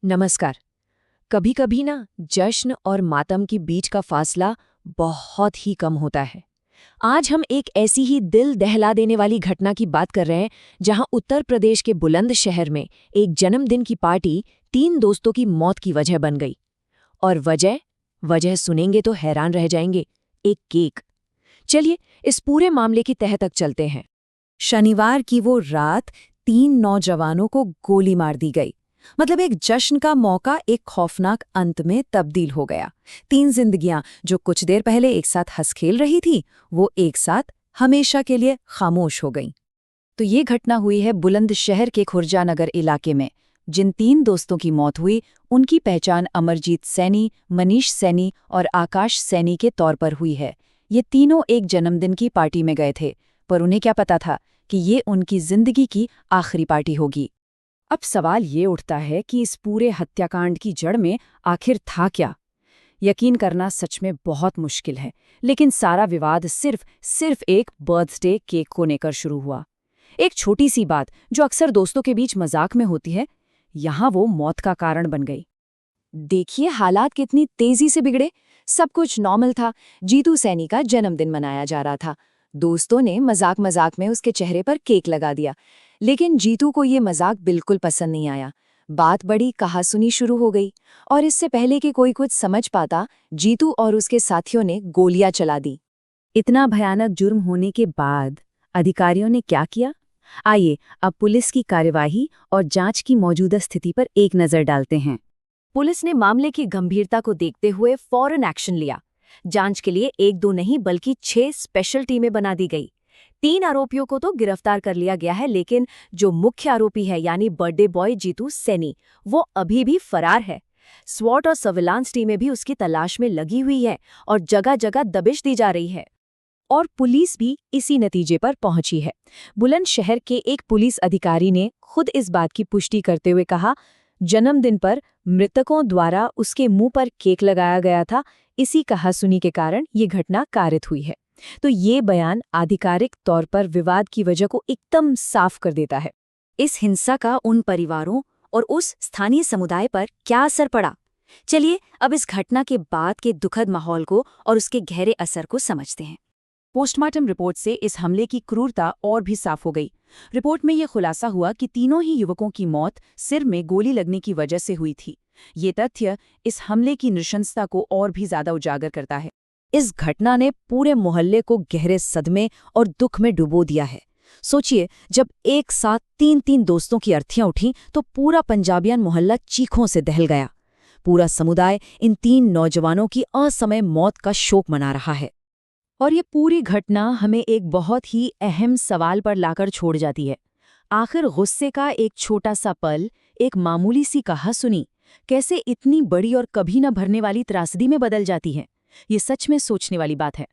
नमस्कार। कभी कभी ना जश्न और मातम के बीच का फासला बहुत ही कम होता है। आज हम एक ऐसी ही दिल दहला देने वाली घटना की बात कर रहे हैं जहां उत्तर प्रदेश के बुलंदशहर में एक जन्मदिन की पार्टी 3 दोस्तों की मौत की वजह बन गई। और वजह वजह सुनेंगे तो हैरान रह जाएंगे। एक केक। चलिए इस पूरे मामले की तह तक चलते हैं। शनिवार की वो रात 3 नौजवानों को गोली मार दी गई। मतलब एक जश्न का मौका एक खौफनाक अंत में तब्दील हो गया। 3 जिंदगियां जो कुछ देर पहले एक साथ हंस खेल रही थी, वो एक साथ हमेशा के लिए खामोश हो गईं। तो ये घटना हुई है बुलंदशहर के खुर्जानगर इलाके में। जिन 3 दोस्तों की मौत हुई, उनकी पहचान अमरजीत सैनी, मनीष सैनी और आकाश सैनी के तौर पर हुई है। ये तीनों एक जन्मदिन की पार्टी में गए थे, पर उन्हें क्या पता था कि ये उनकी जिंदगी की आखिरी पार्टी होगी। अब सवाल ये उठता है कि इस पूरे हत्याकांड की जड़ में आखिर था क्या। यकीन करना सच में बहुत मुश्किल है, लेकिन सारा विवाद सिर्फ एक बर्थडे केक को लेकर शुरू हुआ। एक छोटी सी बात जो अक्सर दोस्तों के बीच मजाक में होती है, यहाँ वो मौत का कारण बन गई। देखिए हालात कितनी तेजी से बिगड़े। सब कुछ नॉर्मल था। जीतू सैनी का जन्मदिन मनाया जा रहा था। दोस्तों ने मजाक मजाक में उसके चेहरे पर केक लगा दिया, लेकिन जीतू को ये मजाक बिल्कुल पसंद नहीं आया। बात बड़ी कहासुनी शुरू हो गई, और इससे पहले कि कोई कुछ समझ पाता, जीतू और उसके साथियों ने गोलियां चला दी। इतना भयानक जुर्म होने के बाद अधिकारियों ने क्या किया? आइए अब पुलिस की कार्यवाही और जांच की मौजूदा स्थिति पर एक नजर डालते हैं। पुलिस ने मामले की गंभीरता को देखते हुए फौरन एक्शन लिया। जांच के लिए 1-2 नहीं बल्कि 6 स्पेशल टीमें बना दी गई। 3 आरोपियों को तो गिरफ्तार कर लिया गया है, लेकिन जो मुख्य आरोपी है यानी बर्थडे बॉय जीतू सैनी, वो अभी भी फरार है। स्वॉट और सर्विलांस टीमें भी उसकी तलाश में लगी हुई है और जगह जगह दबिश दी जा रही है। और पुलिस भी इसी नतीजे पर पहुंची है। बुलंदशहर के एक पुलिस अधिकारी ने खुद इस बात की पुष्टि करते हुए कहा, जन्मदिन पर मृतकों द्वारा उसके मुंह पर केक लगाया गया था। इसी कहासुनी के कारण ये घटना कारित हुई है। तो ये बयान आधिकारिक तौर पर विवाद की वजह को एकदम साफ कर देता है। इस हिंसा का उन परिवारों और उस स्थानीय समुदाय पर क्या असर पड़ा? चलिए अब इस घटना के बाद के दुखद माहौल को और उसके गहरे असर को समझते हैं। पोस्टमार्टम रिपोर्ट से इस हमले की क्रूरता और भी साफ हो गई। रिपोर्ट में यह खुलासा हुआ कि तीनों ही युवकों की मौत सिर में गोली लगने की वजह से हुई थी। ये तथ्य इस हमले की नृशंसता को और भी ज्यादा उजागर करता है। इस घटना ने पूरे मोहल्ले को गहरे सदमे और दुख में डुबो दिया है। सोचिए, जब एक साथ 3 दोस्तों की अर्थियां उठीं तो पूरा पंजाबियान मोहल्ला चीखों से दहल गया। पूरा समुदाय इन 3 नौजवानों की असमय मौत का शोक मना रहा है। और ये पूरी घटना हमें एक बहुत ही अहम सवाल पर लाकर छोड़ जाती है। आखिर गुस्से का एक छोटा सा पल, एक मामूली सी कहासुनी, कैसे इतनी बड़ी और कभी न भरने वाली त्रासदी में बदल जाती है? ये सच में सोचने वाली बात है।